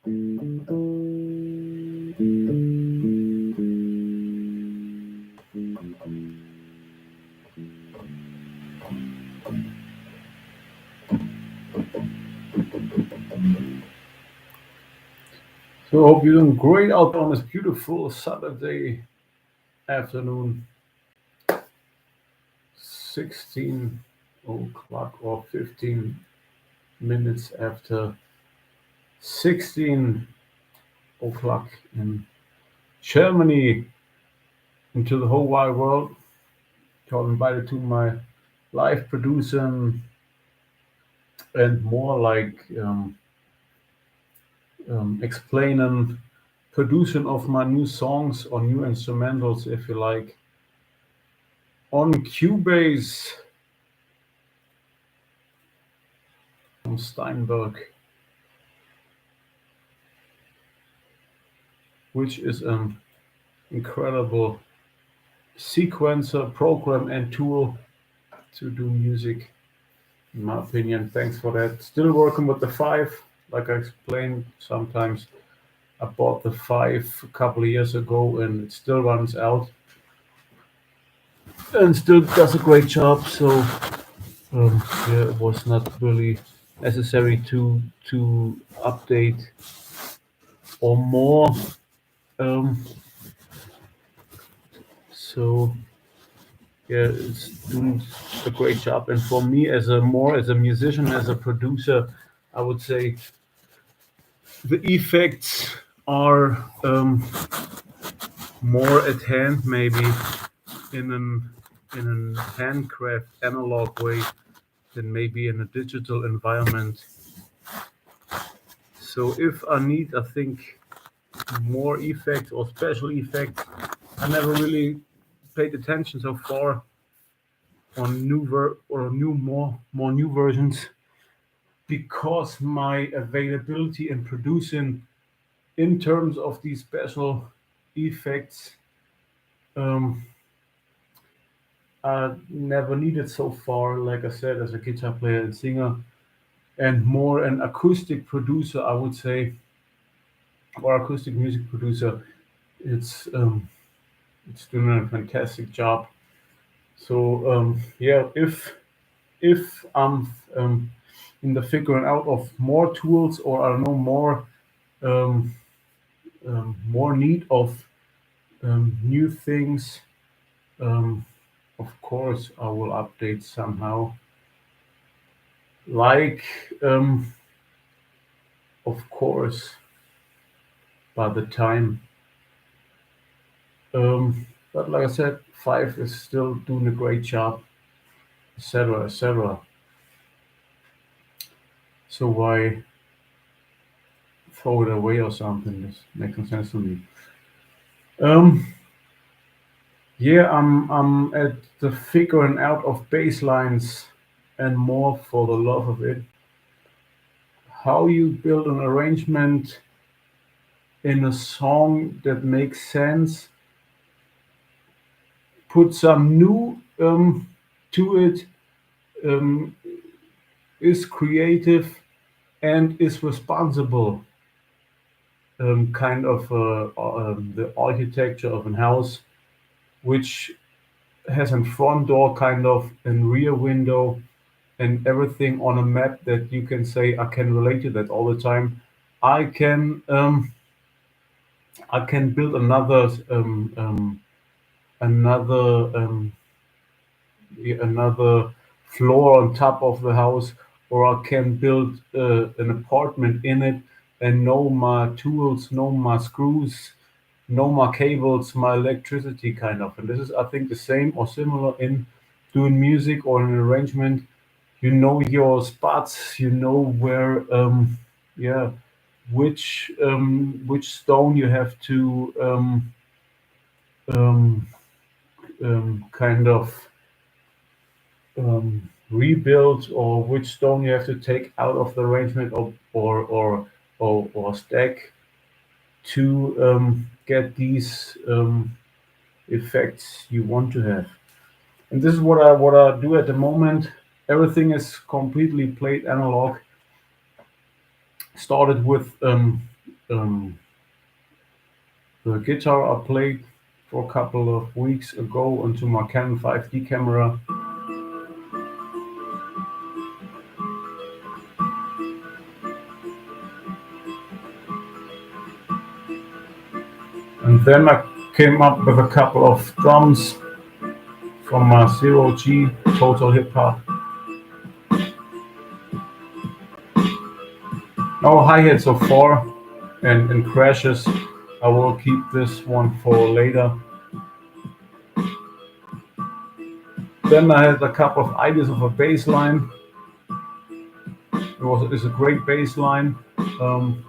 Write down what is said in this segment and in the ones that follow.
So I hope you're doing great out on this beautiful Saturday afternoon, 16 o'clock or 15 minutes after 16 o'clock in Germany, into the whole wide world. Got invited to my live producing and more like explaining producing of my new songs or new instrumentals, if you like, on Cubase from Steinberg, which is an incredible sequencer program and tool to do music, in my opinion. Thanks for that. Still working with the 5, like I explained sometimes. I bought the 5 a couple of years ago and it still runs out and still does a great job. So yeah, it was not really necessary to update or more. Um, so yeah, it's doing a great job. And for me, as a musician, as a producer, I would say the effects are more at hand, maybe in an handcraft analog way than maybe in a digital environment. So if I need, I think, more effects or special effects, I never really paid attention so far on more new versions, because my availability in producing in terms of these special effects, um, I never needed so far, like I said, as a guitar player and singer, and more an acoustic producer, I would say, or acoustic music producer. It's um, it's doing a fantastic job. So yeah, if I'm in the figuring out of more tools, or I don't know, um, more need of new things, um, of course I will update somehow. Like of course by the time. But like I said, 5 is still doing a great job, etc., etc. So why throw it away or something? This makes no sense to me. Um, yeah, I'm at the figuring out of bass lines and more, for the love of it. How you build an arrangement in a song that makes sense, put some new to it, um, is creative and is responsible, kind of the architecture of a house, which has a front door kind of and rear window and everything on a map that you can say I can relate to that all the time. I can um, I can build another another floor on top of the house, or I can build an apartment in it and know my tools, know my screws, know my cables, my electricity kind of. And this is, I think, the same or similar in doing music or an arrangement. You know your spots, you know where, yeah, which stone you have to um, kind of rebuild, or which stone you have to take out of the arrangement, or stack to get these effects you want to have. And this is what I do at the moment. Everything is completely played analog. Started with Um, the guitar I played for a couple of weeks ago onto my Canon 5D camera, and then I came up with a couple of drums from my Zero G Total Hip Hop. No hi-hats so far, and crashes. I will keep this one for later. Then I had a couple of ideas of a bass line. It's a great bass line. Um,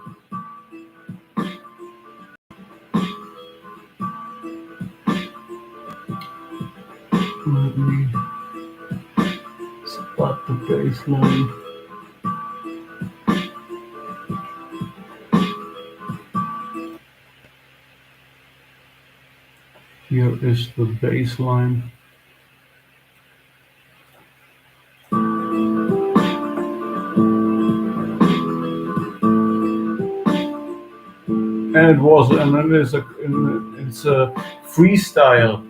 Let me spot the bass line. Here is the bass line. And it's a freestyle.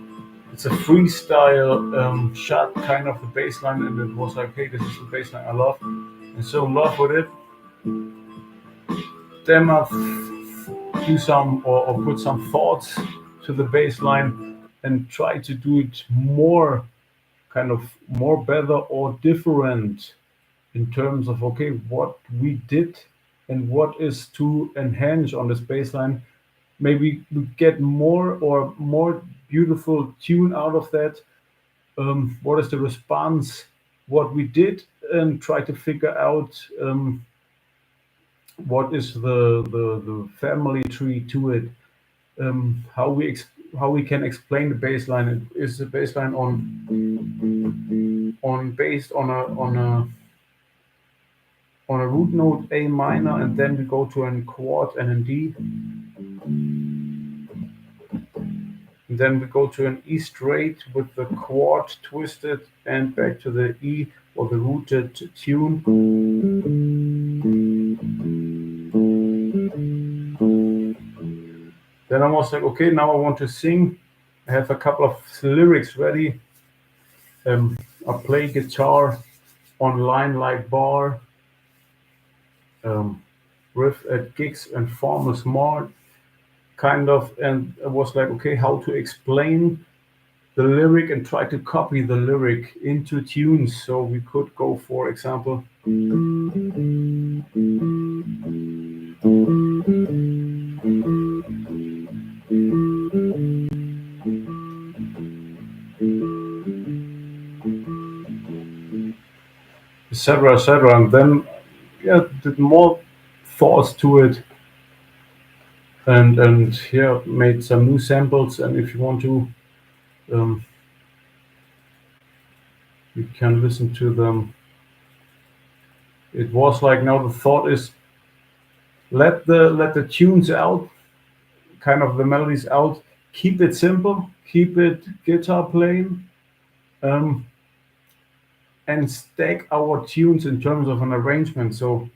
It's a freestyle shot, kind of the bass line, and it was like, hey, this is the bass line I love, and so in love with it. Then I do some or put some thoughts to the bass line and try to do it more, kind of more better or different in terms of, okay, what we did and what is to enhance on this bass line. Maybe we get more beautiful tune out of that. What is the response? What we did, and try to figure out what is the family tree to it. How how we can explain the baseline. Is the baseline on based on a root note A minor, and then we go to a chord and a D, and then we go to an E straight with the chord twisted and back to the E or the rooted tune. Then I was like, okay, now I want to sing. I have a couple of lyrics ready. I play guitar on line like bar, riff at gigs and formal smart, kind of. And I was like, okay, how to explain the lyric and try to copy the lyric into tunes. So we could go, for example, etc., etc. And then, yeah, did more thoughts to it, and yeah, made some new samples. And if you want to, um, you can listen to them. It was like, now the thought is, let the tunes out, kind of the melodies out. Keep it simple. Keep it guitar playing. Um, and stack our tunes in terms of an arrangement. So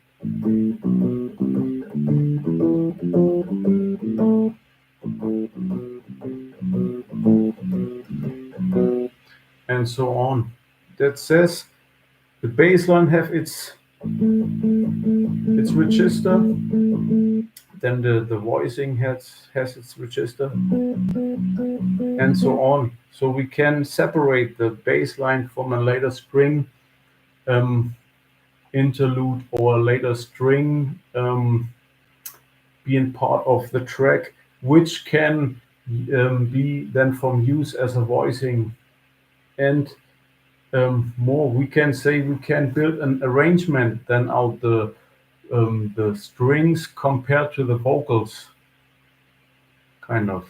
and so on. That says the bass line have its register. Then the voicing has its register, and so on. So we can separate the bass line from a later string um, interlude or a later string being part of the track, which can be then from use as a voicing. And more, we can say we can build an arrangement then out the strings compared to the vocals, kind of.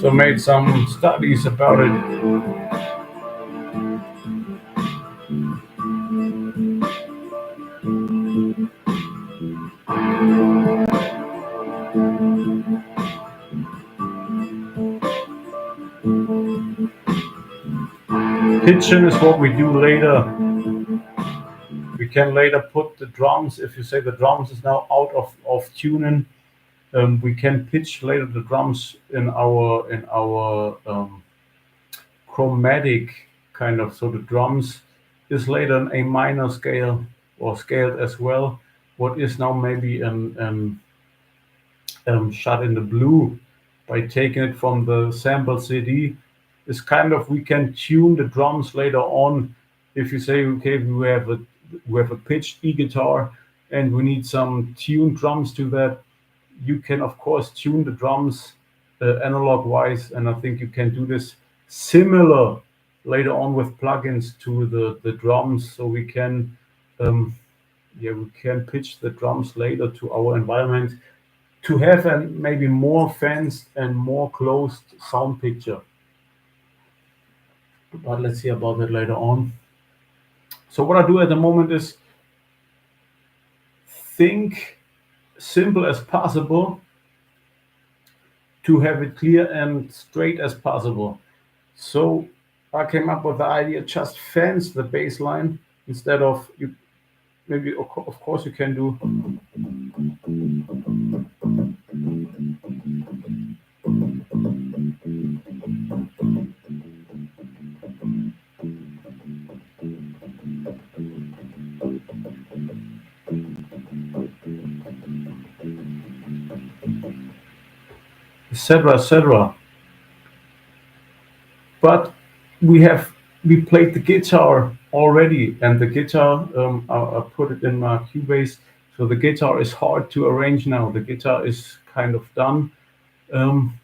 So So made some studies about it. Pitching is what we do later. We can later put the drums. If you say the drums is now out of tuning, we can pitch later the drums in our chromatic kind of. So the drums is later an A minor scale or scaled as well. What is now maybe shot in the blue by taking it from the sample CD is kind of we can tune the drums later on. If you say okay, we have a pitched E guitar and we need some tuned drums to that, you can of course tune the drums analog wise, and I think you can do this similar later on with plugins to the drums, so we can um, yeah, we can pitch the drums later to our environment to have a maybe more fenced and more closed sound picture. But let's see about that later on. So what I do at the moment is think simple as possible to have it clear and straight as possible. So I came up with the idea just fence the bass line instead of you. Maybe of course you can do etc etc. But we played the guitar already, and the guitar I put it in my Cubase. So the guitar is hard to arrange now. The guitar is kind of done. Um,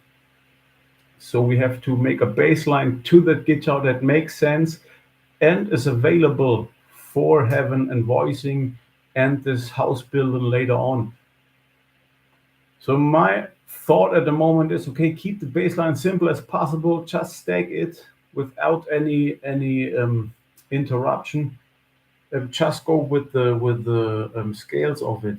so we have to make a bass line to the guitar that makes sense and is available for heaven and voicing and this house building later on. So my thought at the moment is okay, keep the bass line simple as possible, just stack it without any interruption. Just go with the scales of it.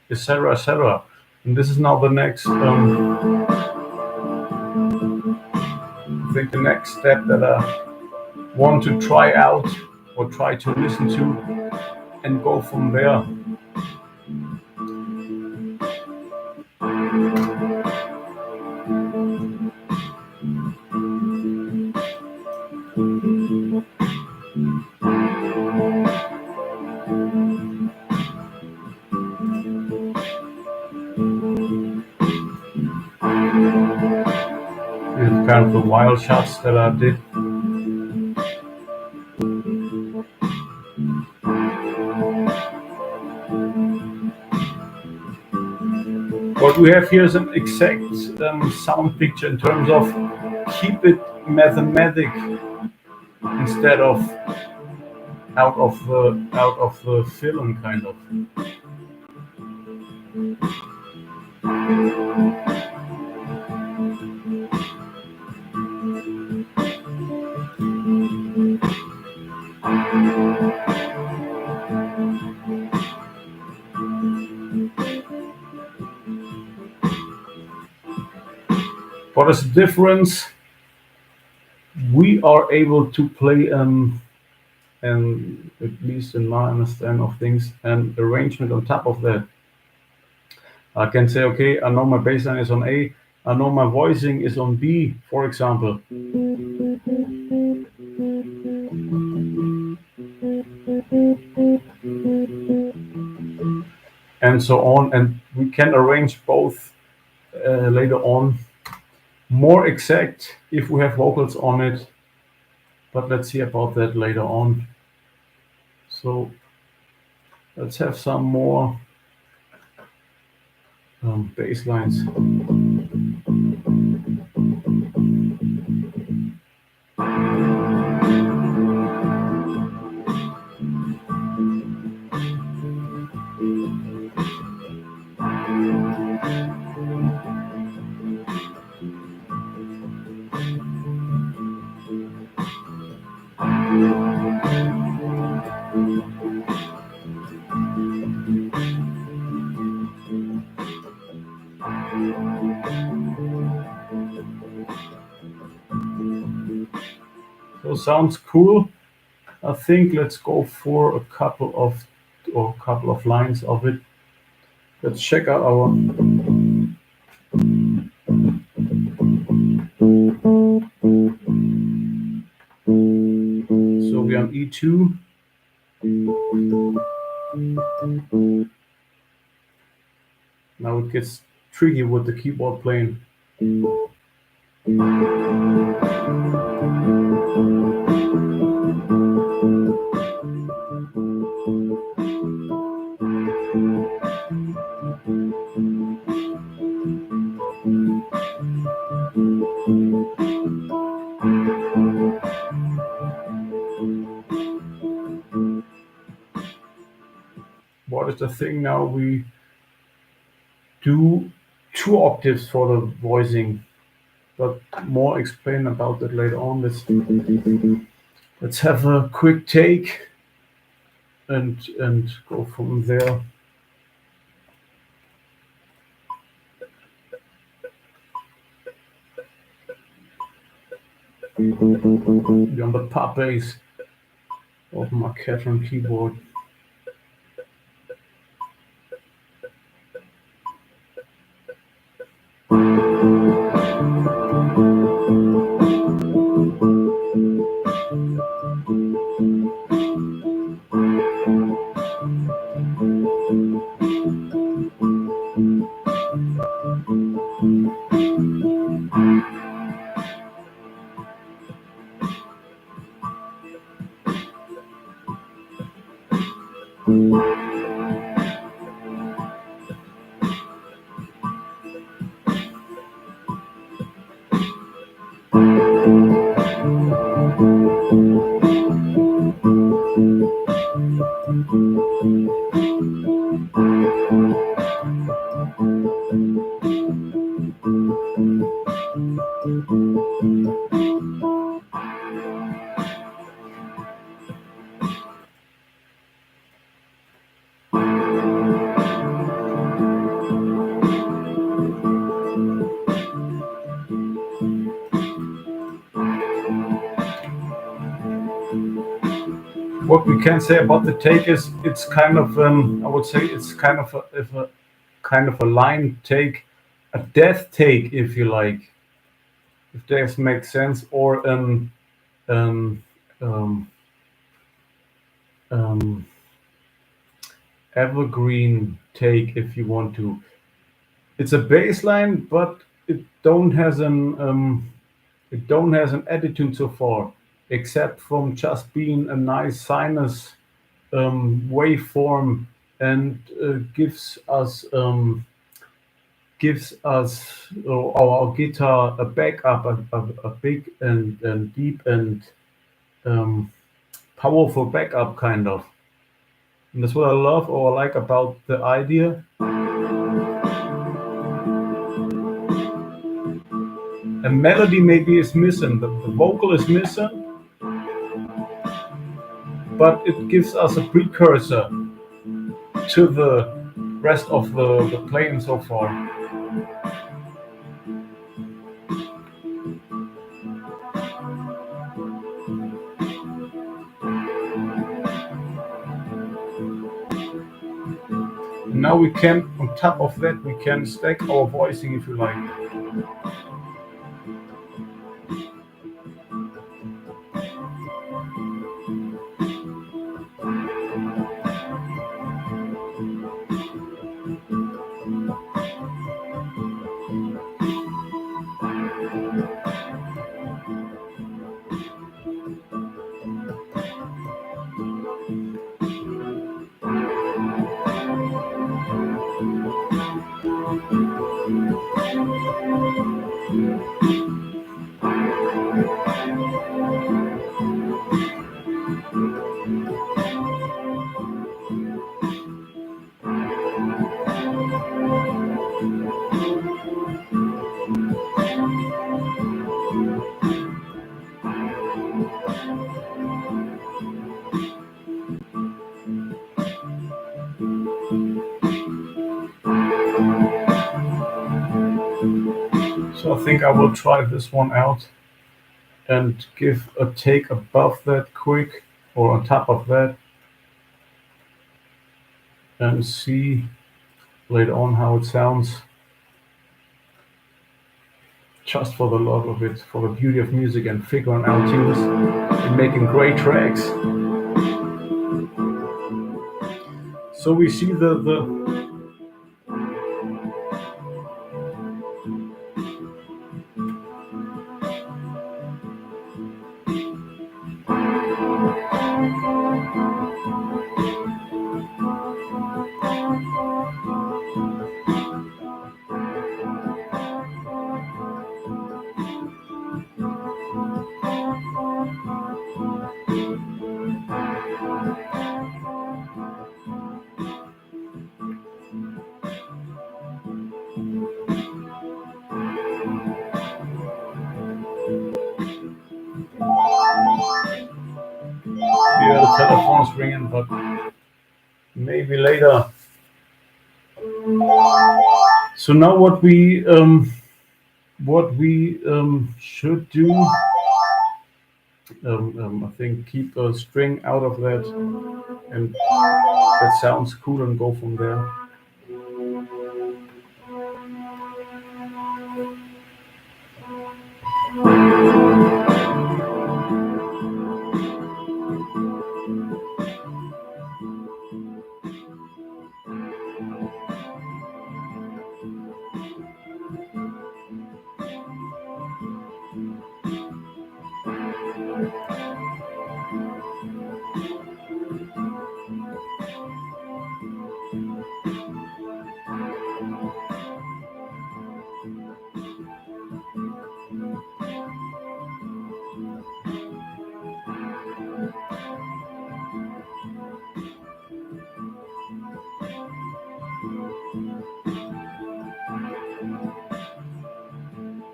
Etc. etc. And this is now the next I think the next step that I want to try out or try to listen to and go from there. It's kind of the wild shots that I did. What we have here is an exact sound picture in terms of keep it mathematic instead of out of the film kind of. What is the difference? We are able to play and at least in my understanding of things, an arrangement on top of that. I can say, okay, I know my bass line is on A, I know my voicing is on B, for example. And so on, and we can arrange both later on. More exact if we have vocals on it, but let's see about that later on. So let's have some more bass lines. So sounds cool. I think let's go for a couple of lines of it. Let's check out our. So we are on E2. Now it gets tricky with the keyboard playing. What is the thing now? We do two octaves for the voicing, but more explain about that later on. Let's have a quick take and go from there. On the pop bass of my Catron keyboard. What we can say about the take is it's kind of I would say it's kind of a kind of a line take, a death take if you like, if this makes sense, or um, um, um, evergreen take if you want to. It's a bass line, but it don't has an attitude so far, except from just being a nice sinus waveform, and gives us our guitar a backup, a big and deep and um, powerful backup kind of. And that's what I love or like about the idea. A melody maybe is missing, the vocal is missing, but it gives us a precursor to the rest of the playing so far. Now we can, on top of that, we can stack our voicing if you like. I think I will try this one out and give a take above that quick or on top of that and see later on how it sounds just for the love of it, for the beauty of music and figuring out tunes and making great tracks. So we see the yeah, the telephone's ringing, but maybe later. So now what we should do, I think keep a string out of that, and that sounds cool, and go from there.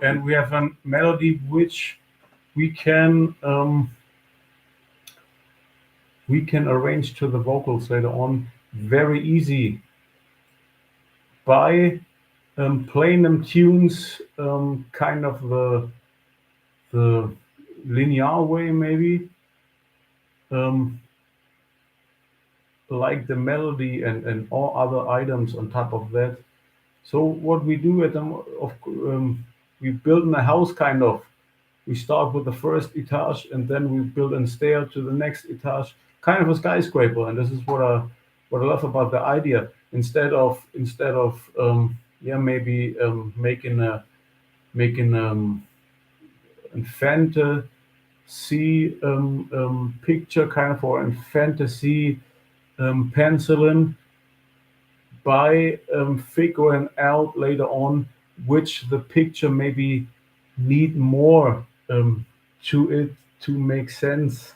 And we have a melody which we can um, we can arrange to the vocals later on very easy by playing them tunes, kind of the linear way maybe, um, like the melody and all other items on top of that. So what we do at them, we build in a house kind of. We start with the first etage and then we build a stair to the next etage, kind of a skyscraper. And this is what I love about the idea. Instead of yeah, maybe making a fantasy picture kind of, or a fantasy penciling by figuring out later on which the picture maybe need more to it to make sense,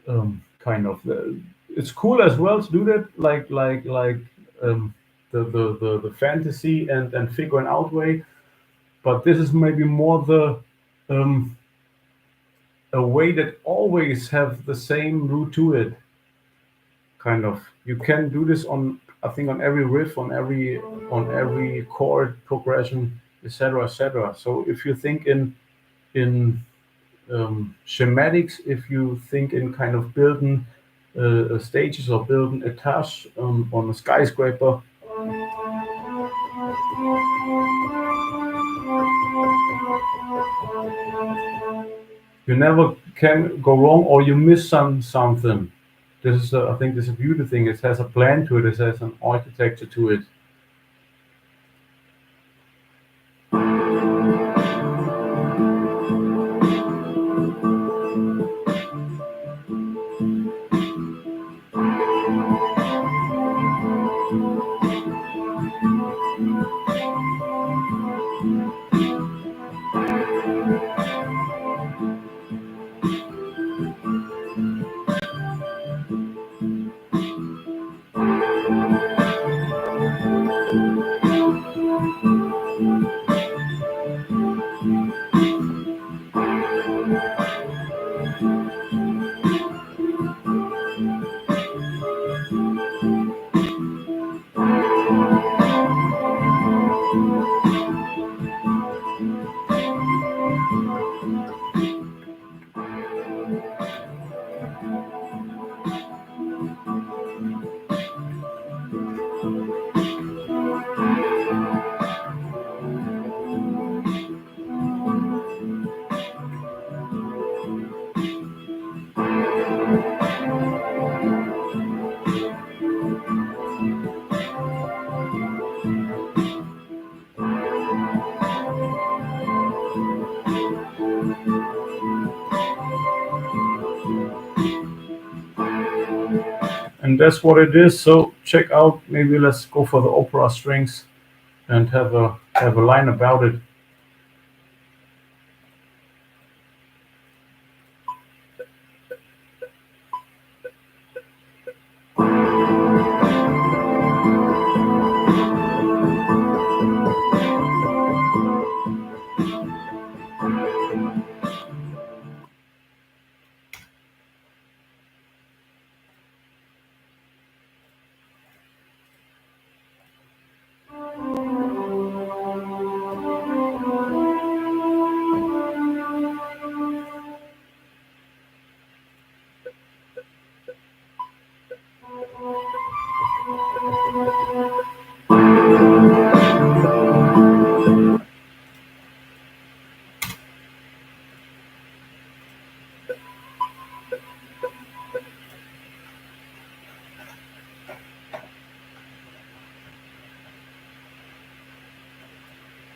kind of. It's cool as well to do that, like um, the fantasy and figuring out way, but this is maybe more the um, a way that always have the same route to it, kind of. You can do this on, I think, on every riff, on every chord progression, etc., etc. So if you think in schematics, if you think in kind of building stages or building etage on a skyscraper, you never can go wrong, or you miss something. This is I think this is a beautiful thing. It has a plan to it. It has an architecture to it. and that's what it is. So check out. Maybe let's go for the opera strings and have a line about it.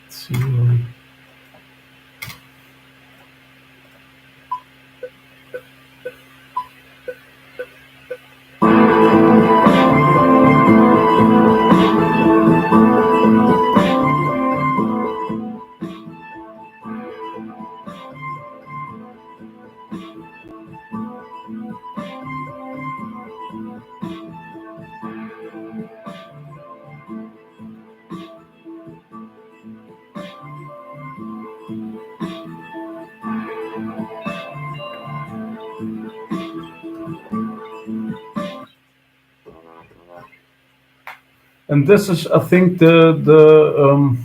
Let's see. And this is, I think, the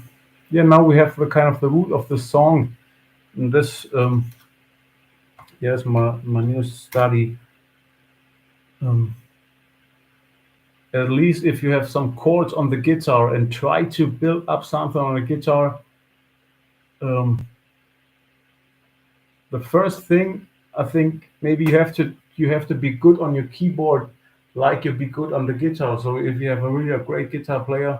yeah. Now we have the kind of the root of the song. And this, yes, my new study. Um, at least if you have some chords on the guitar and try to build up something on the guitar, um, the first thing I think maybe you have to be good on your keyboard, like you be good on the guitar. So if you have a really a great guitar player,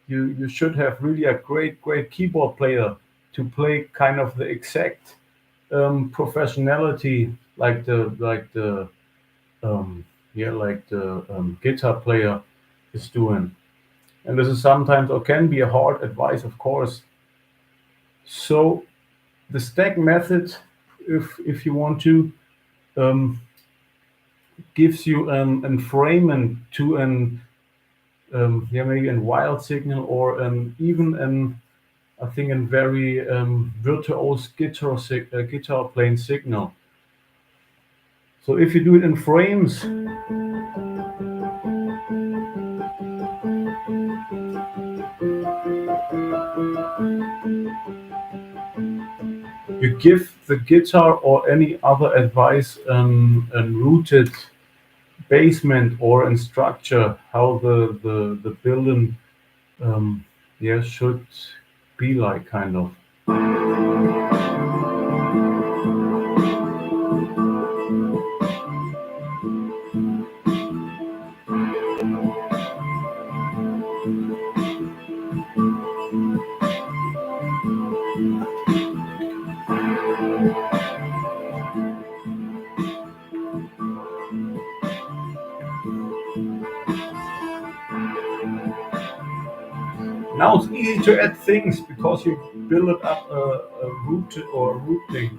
you should have really a great keyboard player to play kind of the exact professionality like the um, yeah like the guitar player is doing. And this is sometimes or can be a hard advice, of course. So the stack method, if you want to, um, gives you an frame to an yeah, maybe a wild signal or an even an I think a very virtuose guitar playing signal. So if you do it in frames, you give the guitar or any other advice a rooted basement or in structure how the building yeah should be like kind of. Now it's easy to add things because you build up a root or a root thing.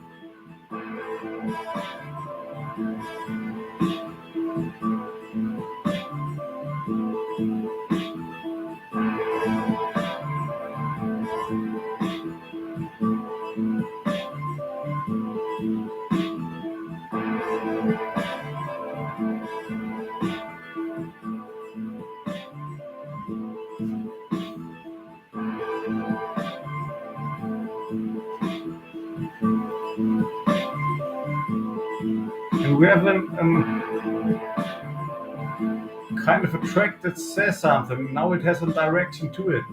And we have kind of a track that says something. Now it has a direction to it.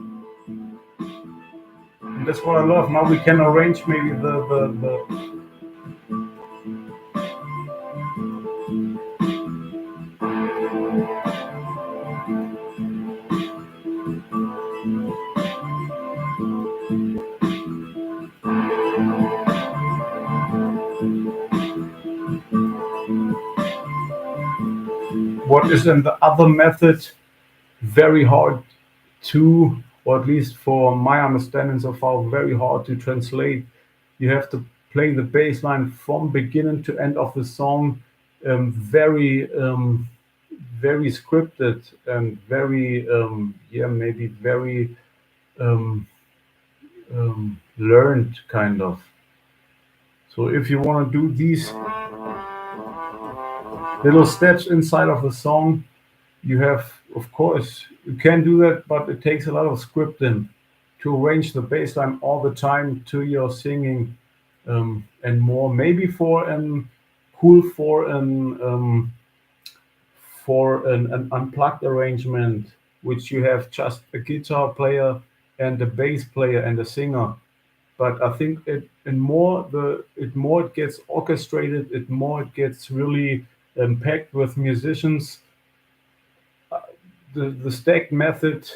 And that's what I love. Now we can arrange maybe the what is in the other method very hard to, or at least for my understanding so far, very hard to translate. You have to play the bass line from beginning to end of the song, very very scripted and very yeah, maybe very um, learned kind of. So if you want to do these little steps inside of a song, you have, of course, you can do that, but it takes a lot of scripting to arrange the bass line all the time to your singing, and more. Maybe for an cool for an unplugged arrangement, which you have just a guitar player and a bass player and a singer. But I think it more it gets orchestrated, it more it gets really packed with musicians. The stacked method,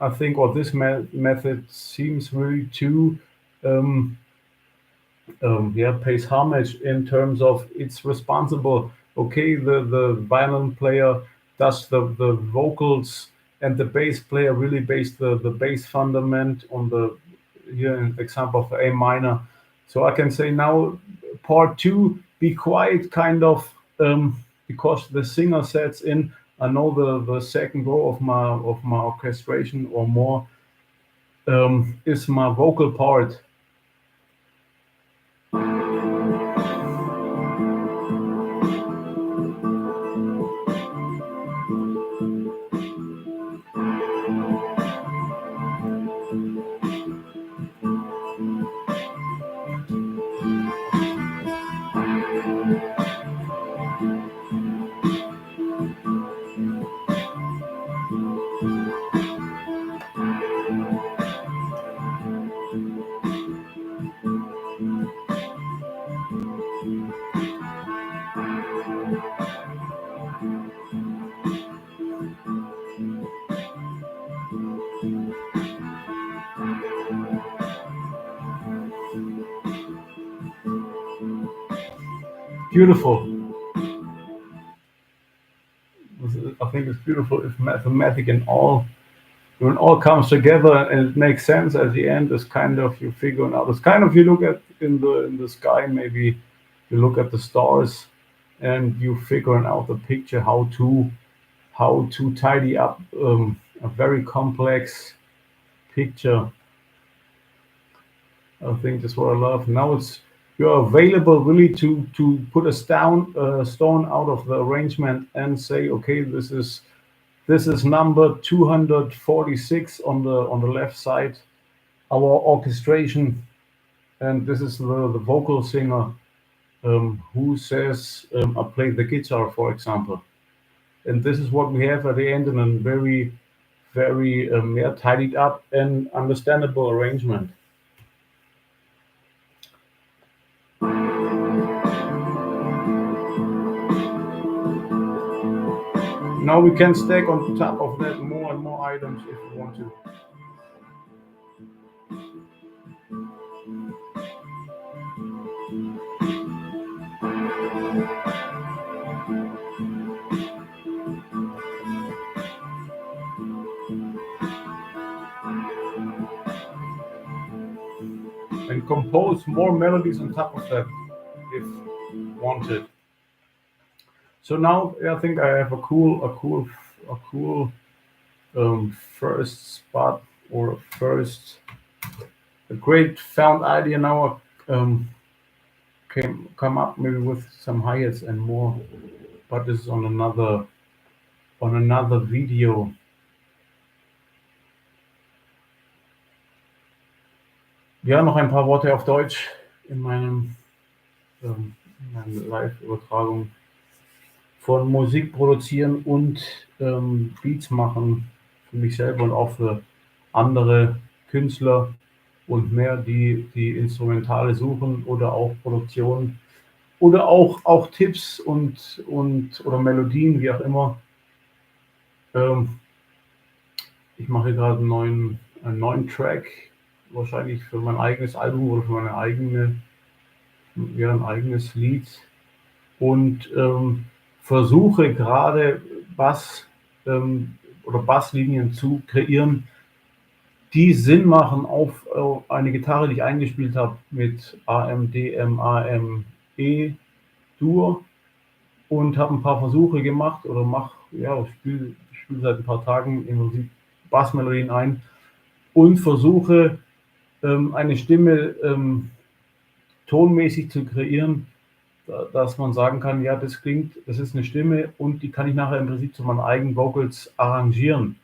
I think, or this method seems really to um, yeah, pays homage in terms of it's responsible. Okay, the violin player does the vocals, and the bass player really based the bass fundament on the, here an example of A minor. So I can say now part two, be quiet, kind of, because the singer sets in. I know the second row of my orchestration or more is my vocal part. Beautiful. I think it's beautiful if mathematic and all, when all comes together and it makes sense at the end, is kind of you figuring out. It's kind of you look at in the sky, maybe you look at the stars and you figuring out the picture how to tidy up a very complex picture. I think that's what I love. Now it's you're available really to put a stone out of the arrangement and say, okay, this is number 246 on the left side, our orchestration, and this is the vocal singer who says, I play the guitar, for example, and this is what we have at the end in a very very yeah, tidied up and understandable arrangement. Now we can stack on top of that more and more items if we want to. And compose more melodies on top of that if wanted. So now I think I have a cool first spot or first a great found idea. Now came come up maybe with some hi-hats and more, but this is on another video. Ja, noch ein paar Worte auf Deutsch in meine Live-Übertragung von Musik produzieren und Beats machen für mich selber und auch für andere Künstler und mehr, die Instrumentale suchen oder auch Produktionen oder auch Tipps und oder Melodien, wie auch immer. Ich mache gerade einen neuen Track, wahrscheinlich für mein eigenes Album oder für meine eigene, ja, ein eigenes Lied und versuche gerade Bass oder Basslinien zu kreieren, die Sinn machen auf eine Gitarre, die ich eingespielt habe mit AM, DM, AM, E-Dur, und habe ein paar Versuche gemacht oder ich spiele seit ein paar Tagen im Prinzip Bassmelodien ein und versuche eine Stimme tonmäßig zu kreieren, dass man sagen kann, ja, das ist eine Stimme und die kann ich nachher im Prinzip zu meinen eigenen Vocals arrangieren.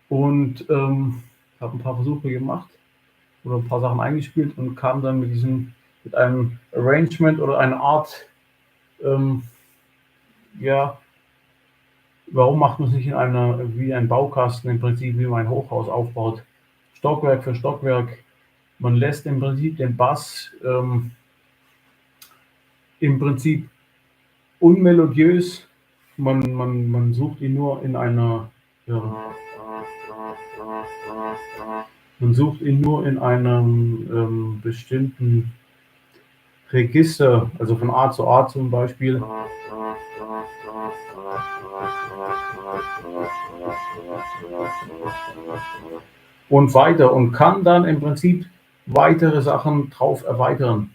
Und habe ein paar Versuche gemacht oder ein paar Sachen eingespielt und kam dann mit einem Arrangement oder einer Art, ähm, ja, warum macht man sich wie ein Baukasten im Prinzip, wie man ein Hochhaus aufbaut, Stockwerk für Stockwerk. Man lässt im Prinzip den Bass im Prinzip unmelodiös. Man sucht ihn nur in ja, man sucht ihn nur in einem bestimmten Register, also von A zu A zum Beispiel. Und weiter und kann dann im Prinzip weitere Sachen drauf erweitern,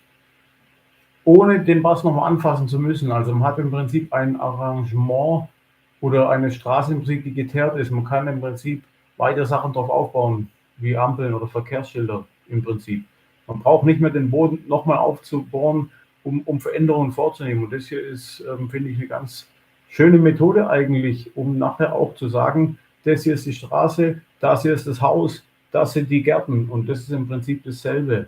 ohne den Bass nochmal anfassen zu müssen. Also man hat im Prinzip ein Arrangement oder eine Straße im Prinzip, die geteert ist. Man kann im Prinzip weitere Sachen drauf aufbauen, wie Ampeln oder Verkehrsschilder im Prinzip. Man braucht nicht mehr den Boden nochmal aufzubohren, um Veränderungen vorzunehmen. Und das hier ist, finde ich, eine ganz schöne Methode eigentlich, um nachher auch zu sagen, das hier ist die Straße, das hier ist das Haus, das sind die Gärten. Und das ist im Prinzip dasselbe.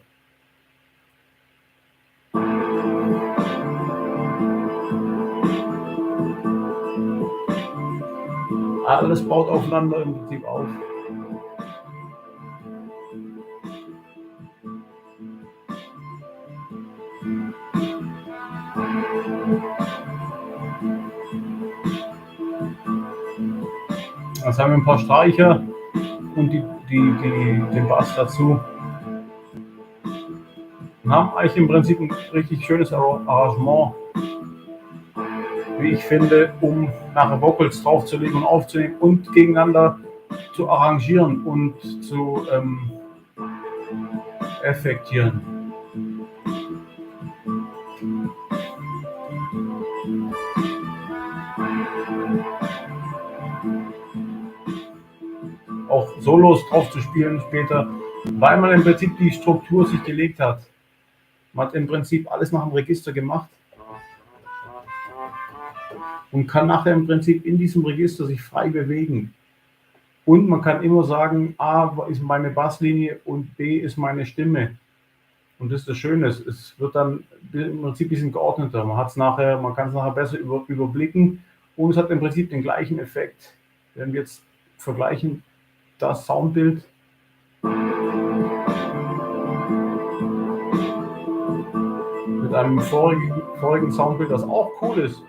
Alles baut aufeinander im Prinzip auf. Jetzt haben wir ein paar Streicher und den Bass dazu. Und haben eigentlich im Prinzip ein richtig schönes Arrangement, wie ich finde, um nachher Vocals draufzulegen und aufzunehmen und gegeneinander zu arrangieren und zu effektieren. Auch Solos drauf zu spielen später, weil man im Prinzip die Struktur sich gelegt hat. Man hat im Prinzip alles nach dem Register gemacht und kann nachher im Prinzip in diesem Register sich frei bewegen. Und man kann immer sagen, A ist meine Basslinie und B ist meine Stimme. Und das ist das Schöne, es wird dann im Prinzip ein bisschen geordneter. Man kann es nachher besser überblicken und es hat im Prinzip den gleichen Effekt. Wenn wir jetzt vergleichen, das Soundbild mit einem vorigen Soundbild, das auch cool ist.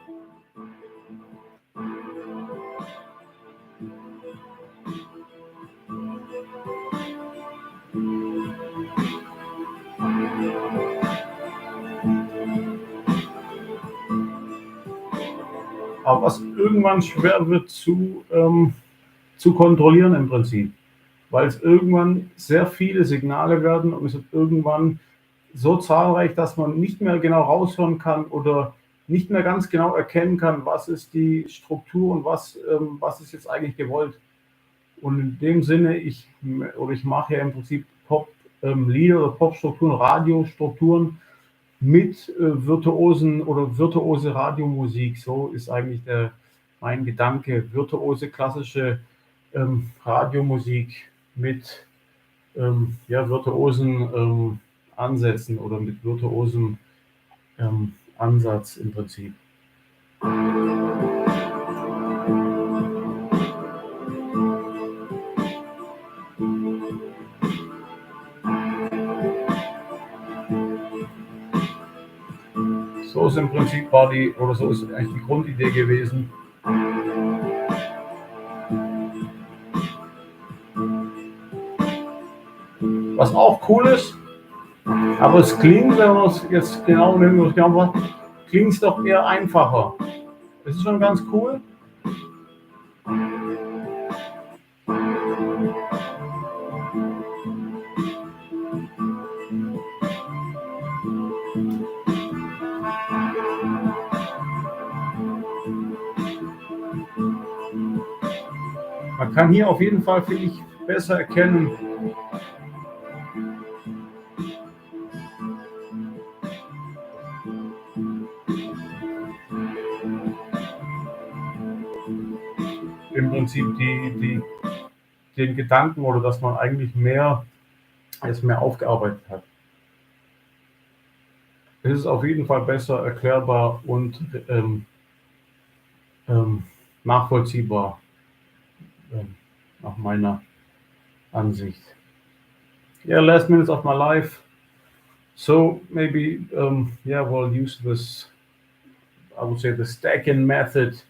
Aber was irgendwann schwer wird zu kontrollieren im Prinzip, weil es irgendwann sehr viele Signale werden und es wird irgendwann so zahlreich, dass man nicht mehr genau raushören kann oder nicht mehr ganz genau erkennen kann, was ist die Struktur und was ist jetzt eigentlich gewollt. Und in dem Sinne, ich mache ja im Prinzip Pop-Lieder oder Pop-Strukturen, Radiostrukturen mit virtuose Radiomusik. So ist eigentlich mein Gedanke. Virtuose klassische Radiomusik mit virtuosen Ansätzen oder mit virtuosem Ansatz im Prinzip. So ist im Prinzip so ist eigentlich die Grundidee gewesen. Was auch cool ist, aber es klingt, wenn man es jetzt genau macht, klingt es doch eher einfacher. Es ist schon ganz cool, Man kann hier auf jeden Fall, finde ich, besser erkennen, im Prinzip den Gedanken oder dass man eigentlich es mehr aufgearbeitet hat. Es ist auf jeden Fall besser erklärbar und ähm, nachvollziehbar, ähm, nach meiner Ansicht. Yeah, last minutes of my life. So maybe, yeah, we'll use this, I would say, the stacking method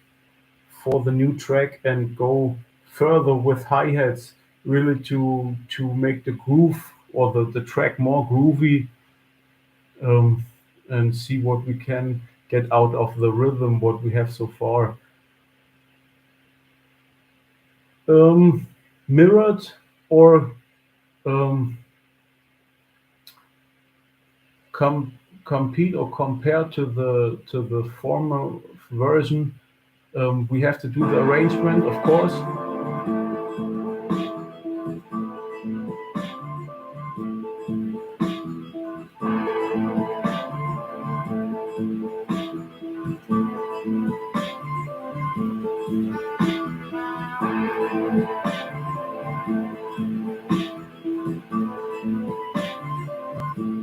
for the new track and go further with hi-hats, really to make the groove or the track more groovy, um, and see what we can get out of the rhythm what we have so far. Mirrored or um, com- compete or compare to the former version. We have to do the arrangement, of course.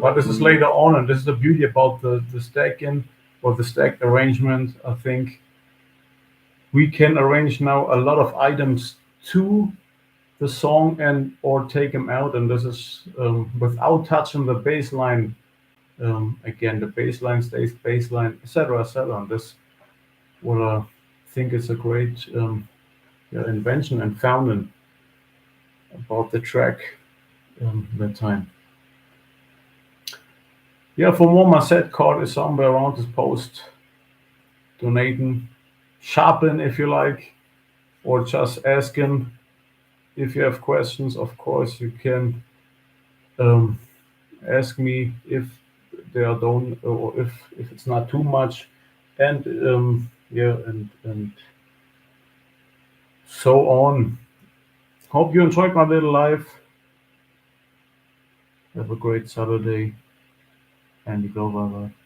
But this is later on, and this is the beauty about the stacking or the stacked arrangement. I think we can arrange now a lot of items to the song and or take them out, and this is without touching the bass line. Again, the bass line stays bass line, etc., etc. And this what I think is a great yeah, invention and founding about the track that time. Yeah, for more, my set card is somewhere around this post. Donating, sharpen if you like, or just asking if you have questions. Of course, you can um, ask me if they are done or if it's not too much, and yeah, and so on. Hope you enjoyed my little live. Have a great Saturday, and you go bye bye.